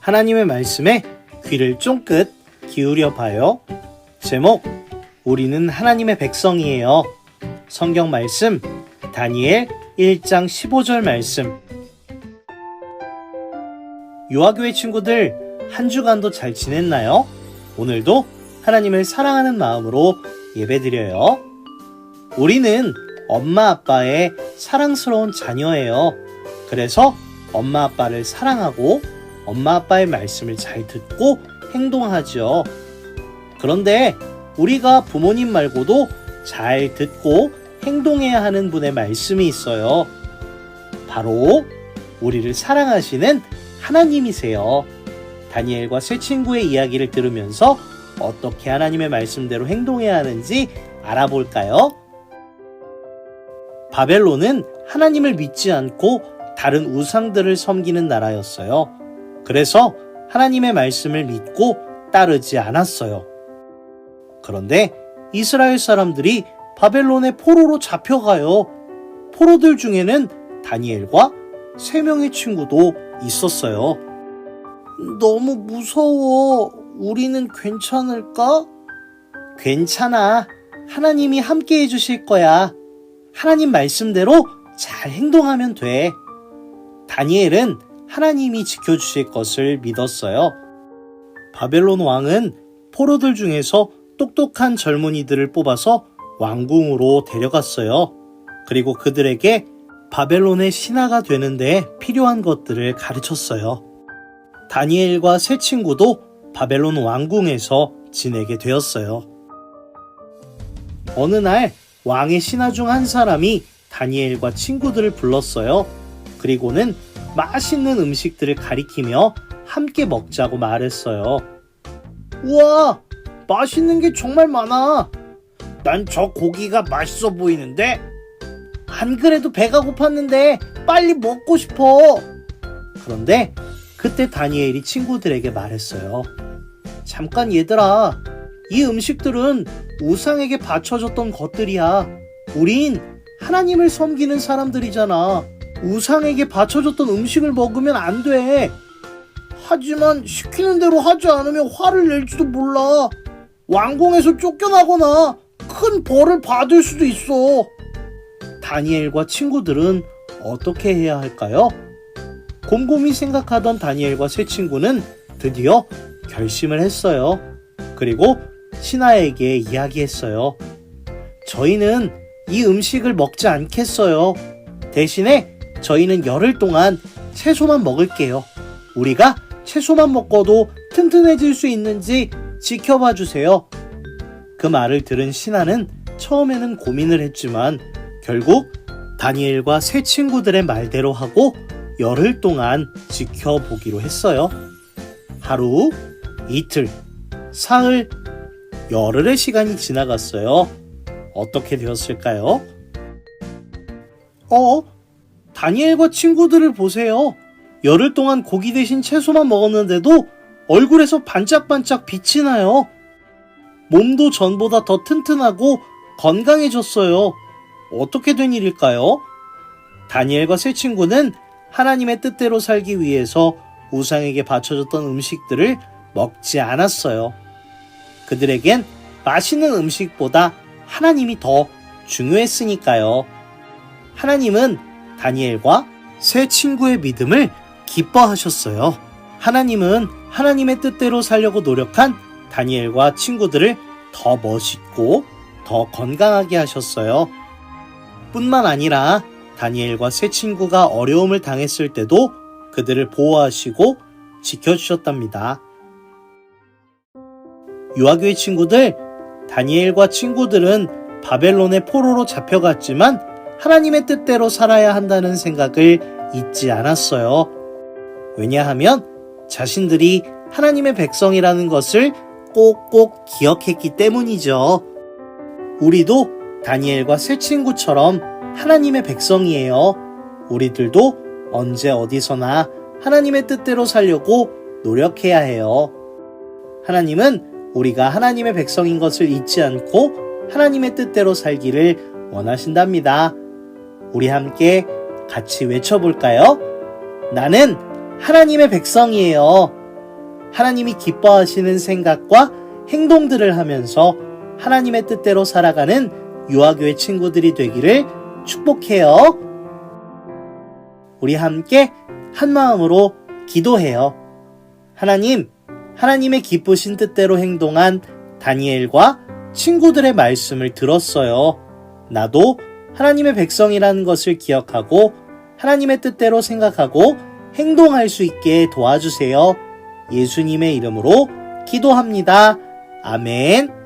하나님의 말씀에 귀를 쫑긋 기울여 봐요. 제목, 우리는 하나님의 백성이에요. 성경 말씀, 다니엘 1장 15절 말씀. 유아교회 친구들, 한 주간도 잘 지냈나요? 오늘도 하나님을 사랑하는 마음으로 예배드려요. 우리는 엄마 아빠의 사랑스러운 자녀예요. 그래서 엄마 아빠를 사랑하고 엄마 아빠의 말씀을 잘 듣고 행동하죠. 그런데 우리가 부모님 말고도 잘 듣고 행동해야 하는 분의 말씀이 있어요. 바로 우리를 사랑하시는 하나님이세요. 다니엘과 세 친구의 이야기를 들으면서 어떻게 하나님의 말씀대로 행동해야 하는지 알아볼까요? 바벨론은 하나님을 믿지 않고 다른 우상들을 섬기는 나라였어요. 그래서 하나님의 말씀을 믿고 따르지 않았어요. 그런데 이스라엘 사람들이 바벨론의 포로로 잡혀가요. 포로들 중에는 다니엘과 3명의 친구도 있었어요. 너무 무서워. 우리는 괜찮을까? 괜찮아. 하나님이 함께 해주실 거야. 하나님 말씀대로 잘 행동하면 돼. 다니엘은 하나님이 지켜주실 것을 믿었어요. 바벨론 왕은 포로들 중에서 똑똑한 젊은이들을 뽑아서 왕궁으로 데려갔어요. 그리고 그들에게 바벨론의 신하가 되는데 필요한 것들을 가르쳤어요. 다니엘과 세 친구도 바벨론 왕궁에서 지내게 되었어요. 어느 날 왕의 신하 중 한 사람이 다니엘과 친구들을 불렀어요. 그리고는 맛있는 음식들을 가리키며 함께 먹자고 말했어요. 우와, 맛있는 게 정말 많아. 난 저 고기가 맛있어 보이는데? 안 그래도 배가 고팠는데 빨리 먹고 싶어. 그런데 그때 다니엘이 친구들에게 말했어요. 잠깐 얘들아, 이 음식들은 우상에게 바쳐졌던 것들이야. 우린 하나님을 섬기는 사람들이잖아. 우상에게 바쳐졌던 음식을 먹으면 안 돼. 하지만 시키는 대로 하지 않으면 화를 낼지도 몰라. 왕궁에서 쫓겨나거나 큰 벌을 받을 수도 있어. 다니엘과 친구들은 어떻게 해야 할까요? 곰곰이 생각하던 다니엘과 세 친구는 드디어 결심을 했어요. 그리고 신하에게 이야기했어요. 저희는 이 음식을 먹지 않겠어요. 대신에 저희는 열흘 동안 채소만 먹을게요. 우리가 채소만 먹고도 튼튼해질 수 있는지 지켜봐 주세요. 그 말을 들은 신하는 처음에는 고민을 했지만 결국 다니엘과 세 친구들의 말대로 하고 열흘 동안 지켜보기로 했어요. 하루, 이틀, 사흘, 열흘의 시간이 지나갔어요. 어떻게 되었을까요? 다니엘과 친구들을 보세요. 열흘 동안 고기 대신 채소만 먹었는데도 얼굴에서 반짝반짝 빛이 나요. 몸도 전보다 더 튼튼하고 건강해졌어요. 어떻게 된 일일까요? 다니엘과 세 친구는 하나님의 뜻대로 살기 위해서 우상에게 바쳐졌던 음식들을 먹지 않았어요. 그들에겐 맛있는 음식보다 하나님이 더 중요했으니까요. 하나님은 다니엘과 세 친구의 믿음을 기뻐하셨어요. 하나님은 하나님의 뜻대로 살려고 노력한 다니엘과 친구들을 더 멋있고 더 건강하게 하셨어요. 뿐만 아니라 다니엘과 세 친구가 어려움을 당했을 때도 그들을 보호하시고 지켜주셨답니다. 유아교회 친구들, 다니엘과 친구들은 바벨론의 포로로 잡혀갔지만 하나님의 뜻대로 살아야 한다는 생각을 잊지 않았어요. 왜냐하면 자신들이 하나님의 백성이라는 것을 꼭꼭 기억했기 때문이죠. 우리도 다니엘과 세 친구처럼 하나님의 백성이에요. 우리들도 언제 어디서나 하나님의 뜻대로 살려고 노력해야 해요. 하나님은 우리가 하나님의 백성인 것을 잊지 않고 하나님의 뜻대로 살기를 원하신답니다. 우리 함께 같이 외쳐볼까요? 나는 하나님의 백성이에요. 하나님이 기뻐하시는 생각과 행동들을 하면서 하나님의 뜻대로 살아가는 유아교회 친구들이 되기를 축복해요. 우리 함께 한 마음으로 기도해요. 하나님, 하나님의 기쁘신 뜻대로 행동한 다니엘과 친구들의 말씀을 들었어요. 나도 하나님의 백성이라는 것을 기억하고 하나님의 뜻대로 생각하고 행동할 수 있게 도와주세요. 예수님의 이름으로 기도합니다. 아멘.